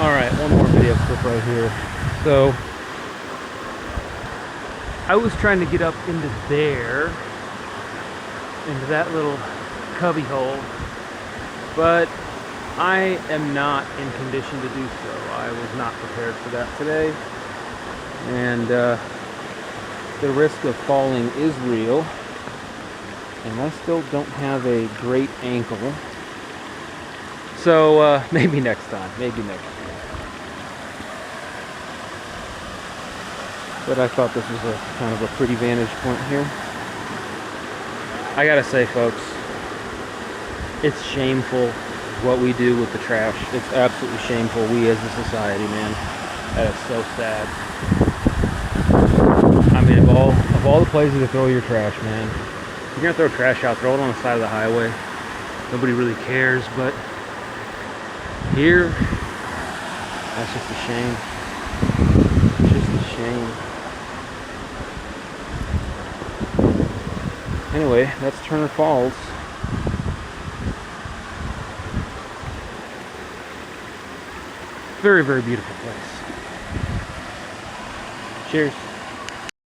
Alright, one more video clip right here. So, I was trying to get up into there, into that little cubby hole, but I am not in condition to do so. I was not prepared for that today, and the risk of falling is real, and I still don't have a great ankle. So maybe next time, maybe next year. But I thought this was a kind of a pretty vantage point here. I gotta say, folks, it's shameful what we do with the trash. It's absolutely shameful, we as a society, man. That is so sad. I mean, of all the places to throw your trash, man, if you're gonna throw trash out, throw it on the side of the highway. Nobody really cares, but here, that's just a shame. It's just a shame. Anyway, that's Turner Falls. Very, very beautiful place. Cheers.